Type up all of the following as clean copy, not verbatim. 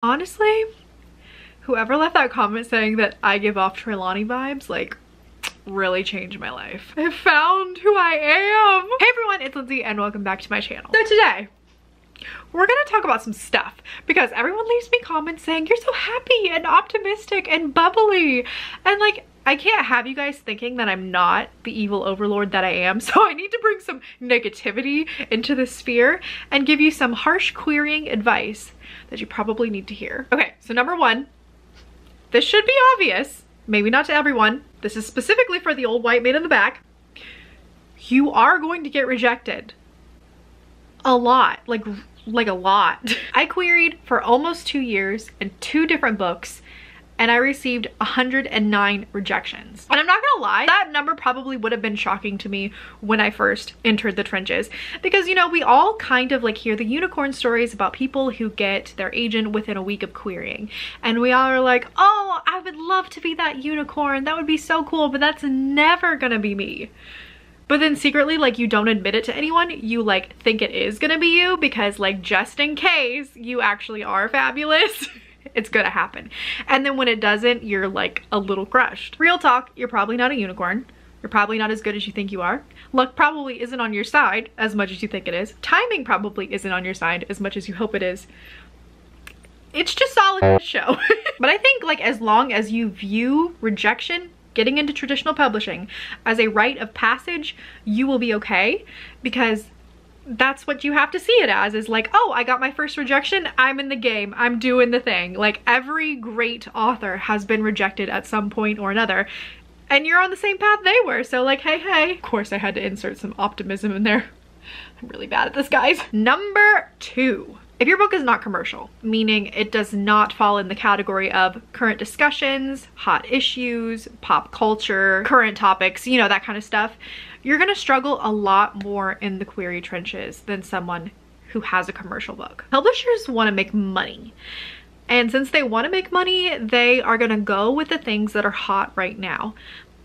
Honestly, whoever left that comment saying that I give off Trelawney vibes, like, really changed my life. I found who I am. Hey everyone, it's Lindsay and welcome back to my channel. So today, we're gonna talk about some stuff because everyone leaves me comments saying you're so happy and optimistic and bubbly, and like, I can't have you guys thinking that I'm not the evil overlord that I am, so I need to bring some negativity into the sphere and give you some harsh querying advice that you probably need to hear. Okay, so number one, this should be obvious, maybe not to everyone. This is specifically for the old white man in the back. You are going to get rejected. A lot, like a lot. I queried for almost 2 years in 2 different books, and I received 109 rejections. And I'm not gonna lie, that number probably would have been shocking to me when I first entered the trenches. Because, you know, we all kind of like hear the unicorn stories about people who get their agent within a week of querying. And we all are like, oh, I would love to be that unicorn. That would be so cool, but that's never gonna be me. But then secretly, like, you don't admit it to anyone. You like think it is gonna be you because, like, just in case you actually are fabulous, it's gonna happen. And then when it doesn't, you're like a little crushed. Real talk, you're probably not a unicorn. You're probably not as good as you think you are. Luck probably isn't on your side as much as you think it is. Timing probably isn't on your side as much as you hope it is. It's just all a show. But I think, like, as long as you view rejection, getting into traditional publishing, as a rite of passage, you will be okay, because that's what you have to see it as, is like, oh, I got my first rejection, I'm in the game, I'm doing the thing. Like, every great author has been rejected at some point or another, and you're on the same path they were, so like, hey. Of course I had to insert some optimism in there. I'm really bad at this, guys. Number 2. If your book is not commercial, meaning it does not fall in the category of current discussions, hot issues, pop culture, current topics, you know, that kind of stuff, you're gonna struggle a lot more in the query trenches than someone who has a commercial book. Publishers wanna make money. And since they wanna make money, they are gonna go with the things that are hot right now.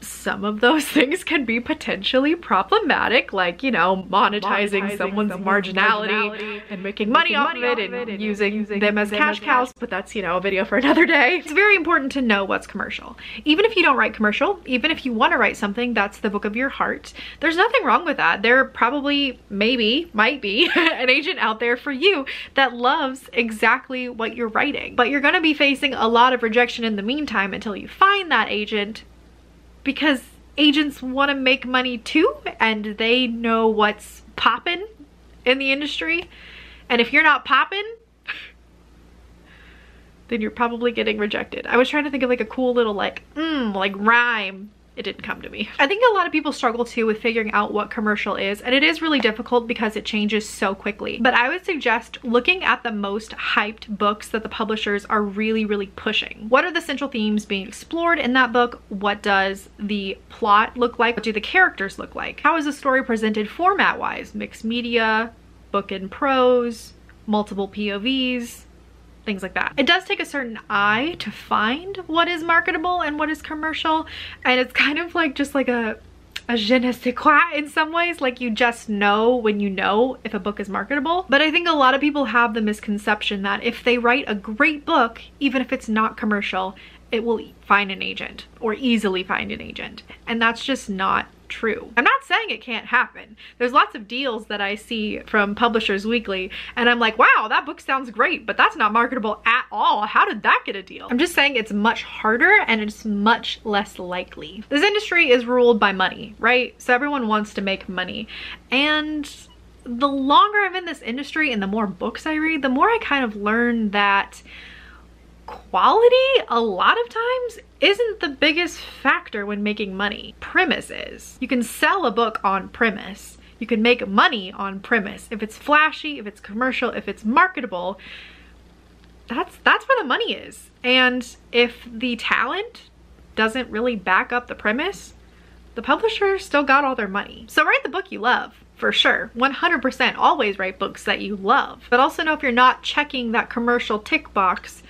Some of those things can be potentially problematic, like, you know, monetizing someone's marginality and making money off of it and using them as cash cows, but that's, you know, a video for another day. It's very important to know what's commercial. Even if you don't write commercial, even if you want to write something that's the book of your heart, there's nothing wrong with that. There probably, maybe, might be an agent out there for you that loves exactly what you're writing. But you're going to be facing a lot of rejection in the meantime until you find that agent, because agents want to make money too, and they know what's poppin' in the industry. And if you're not poppin', then you're probably getting rejected. I was trying to think of like a cool little like rhyme. It didn't come to me. I think a lot of people struggle too with figuring out what commercial is, and it is really difficult because it changes so quickly. But I would suggest looking at the most hyped books that the publishers are really pushing. What are the central themes being explored in that book? What does the plot look like? What do the characters look like? How is the story presented format-wise? Mixed media, book and prose, multiple POVs, things like that. It does take a certain eye to find what is marketable and what is commercial, and it's kind of like just like a je ne sais quoi in some ways. Like, you just know when you know if a book is marketable. But I think a lot of people have the misconception that if they write a great book, even if it's not commercial, it will find an agent or easily find an agent, and that's just not true. I'm not saying it can't happen. There's lots of deals that I see from Publishers Weekly, and I'm like, wow, that book sounds great, but that's not marketable at all. How did that get a deal? I'm just saying it's much harder and it's much less likely. This industry is ruled by money, right? So everyone wants to make money, and the longer I'm in this industry and the more books I read, the more I kind of learn that quality a lot of times isn't the biggest factor when making money. Premise is. You can sell a book on premise. You can make money on premise. If it's flashy, if it's commercial, if it's marketable, that's where the money is. And if the talent doesn't really back up the premise, the publisher still got all their money. So write the book you love. For sure, 100% always write books that you love. But also know if you're not checking that commercial tick box,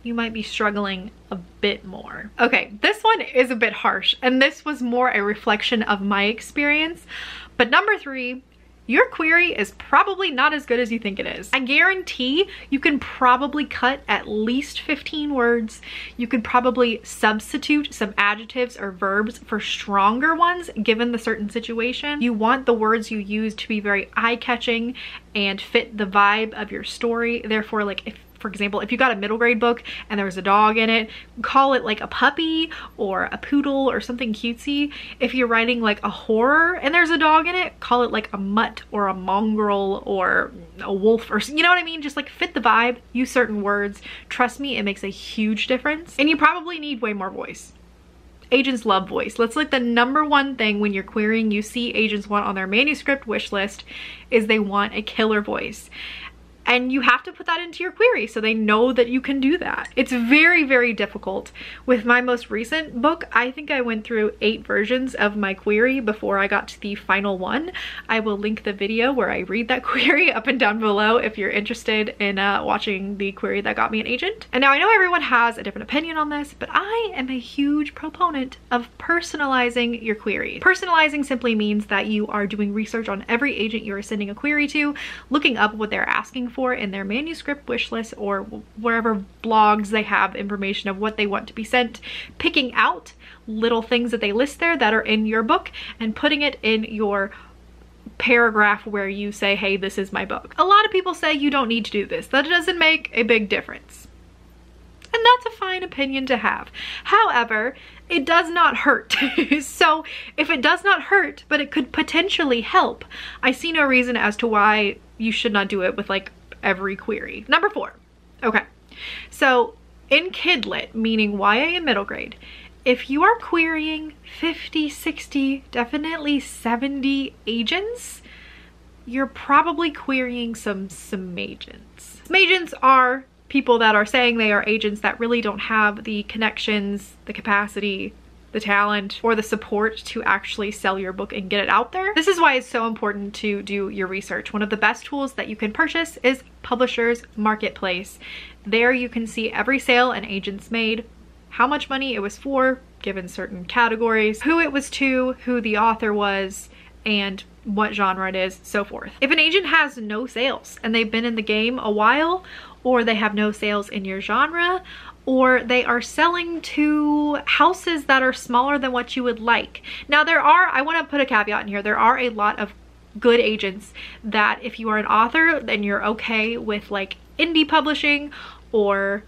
you might be struggling a bit more. Okay, this one is a bit harsh, and this was more a reflection of my experience. But number 3, your query is probably not as good as you think it is. I guarantee you can probably cut at least 15 words. You could probably substitute some adjectives or verbs for stronger ones given the certain situation. You want the words you use to be very eye-catching and fit the vibe of your story. Therefore, like if, for example, if you got a middle grade book and there's a dog in it, call it like a puppy or a poodle or something cutesy. If you're writing like a horror and there's a dog in it, call it like a mutt or a mongrel or a wolf, or you know what I mean? Just like fit the vibe, use certain words. Trust me, it makes a huge difference. And you probably need way more voice. Agents love voice. That's like the #1 thing when you're querying you see agents want on their manuscript wish list is they want a killer voice. And you have to put that into your query so they know that you can do that. It's very, very difficult. With my most recent book, I think I went through 8 versions of my query before I got to the final one. I will link the video where I read that query up and down below if you're interested in watching the query that got me an agent. And now I know everyone has a different opinion on this, but I am a huge proponent of personalizing your query. Personalizing simply means that you are doing research on every agent you are sending a query to, looking up what they're asking for in their manuscript wish list or wherever blogs they have information of what they want to be sent, picking out little things that they list there that are in your book and putting it in your paragraph where you say, hey, this is my book. A lot of people say you don't need to do this. That doesn't make a big difference. And that's a fine opinion to have. However, it does not hurt. So if it does not hurt, but it could potentially help, I see no reason as to why you should not do it with like every query. #4. Okay. So in Kidlit, meaning YA and middle grade, if you are querying 50, 60, definitely 70 agents, you're probably querying some agents. Some agents are people that are saying they are agents that really don't have the connections, the capacity, the talent, or the support to actually sell your book and get it out there. This is why it's so important to do your research. One of the best tools that you can purchase is Publishers Marketplace. There you can see every sale an agent's made, how much money it was for, given certain categories, who it was to, who the author was, and what genre it is, so forth. If an agent has no sales and they've been in the game a while, or they have no sales in your genre, or they are selling to houses that are smaller than what you would like. Now I want to put a caveat in here, there are a lot of good agents that if you are an author, then you're okay with like indie publishing or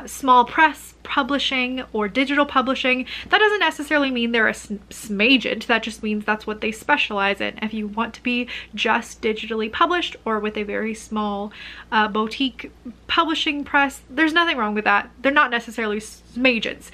small press publishing or digital publishing. That doesn't necessarily mean they're a smagent. That just means that's what they specialize in. If you want to be just digitally published or with a very small boutique publishing press, there's nothing wrong with that. They're not necessarily smagents,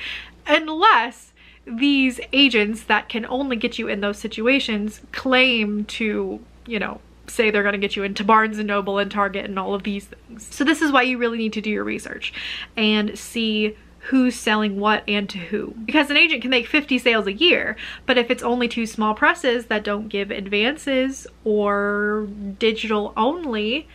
unless these agents that can only get you in those situations claim to, you know, say they're going to get you into Barnes & Noble and Target and all of these things. So this is why you really need to do your research and see who's selling what and to who. Because an agent can make 50 sales a year, but if it's only 2 small presses that don't give advances or digital only,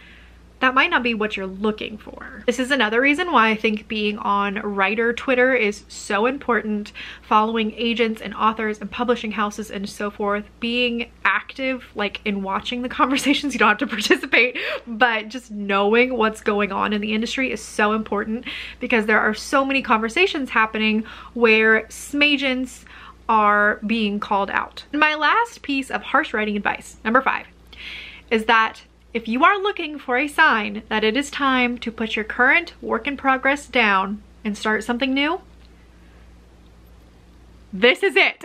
that might not be what you're looking for. This is another reason why I think being on writer Twitter is so important, following agents and authors and publishing houses and so forth, being active like in watching the conversations. You don't have to participate, but just knowing what's going on in the industry is so important, because there are so many conversations happening where smagents are being called out. And my last piece of harsh writing advice, #5, is that if you are looking for a sign that it is time to put your current work in progress down and start something new, this is it.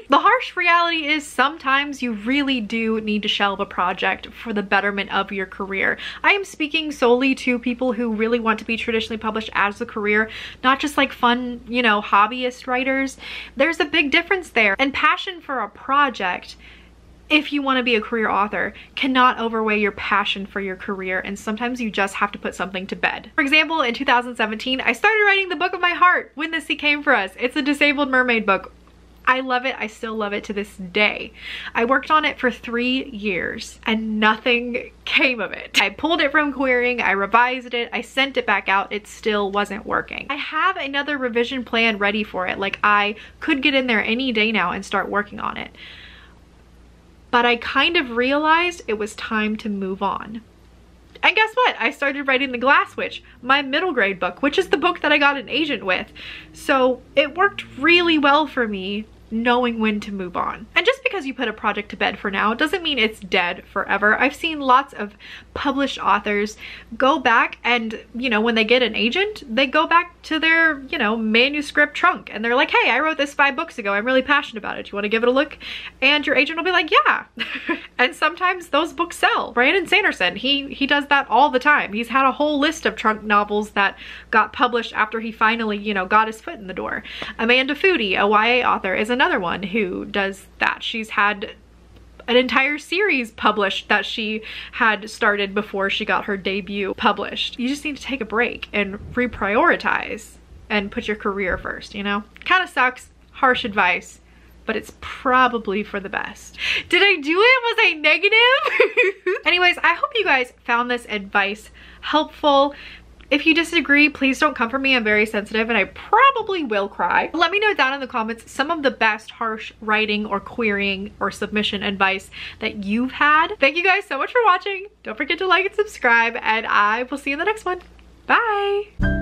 The harsh reality is sometimes you really do need to shelve a project for the betterment of your career. I am speaking solely to people who really want to be traditionally published as a career, not just like fun, you know, hobbyist writers. There's a big difference there. And passion for a project, if you want to be a career author, cannot overweigh your passion for your career, and sometimes you just have to put something to bed. For example, in 2017, I started writing the book of my heart, When the Sea Came for Us. It's a disabled mermaid book. I love it. I still love it to this day. I worked on it for 3 years and nothing came of it. I pulled it from querying, I revised it, I sent it back out, it still wasn't working. I have another revision plan ready for it. Like, I could get in there any day now and start working on it. but I kind of realized it was time to move on. And guess what? I started writing The Glass Witch, my middle grade book, which is the book that I got an agent with. So it worked really well for me knowing when to move on. And just because you put a project to bed for now doesn't mean it's dead forever. I've seen lots of published authors go back and, you know, when they get an agent, they go back to their, you know, manuscript trunk and they're like, hey, I wrote this 5 books ago. I'm really passionate about it. Do you want to give it a look? And your agent will be like, yeah. And sometimes those books sell. Brandon Sanderson, he does that all the time. He's had a whole list of trunk novels that got published after he finally, you know, got his foot in the door. Amanda Foody, a YA author, is another one who does that. She's had an entire series published that she had started before she got her debut published. You just need to take a break and reprioritize and put your career first, you know? Kind of sucks, harsh advice, but it's probably for the best. Did I do it? Was I negative? Anyways, I hope you guys found this advice helpful. If you disagree, please don't come for me. I'm very sensitive and I probably will cry. Let me know down in the comments some of the best harsh writing or querying or submission advice that you've had. Thank you guys so much for watching. Don't forget to like and subscribe, and I will see you in the next one. Bye.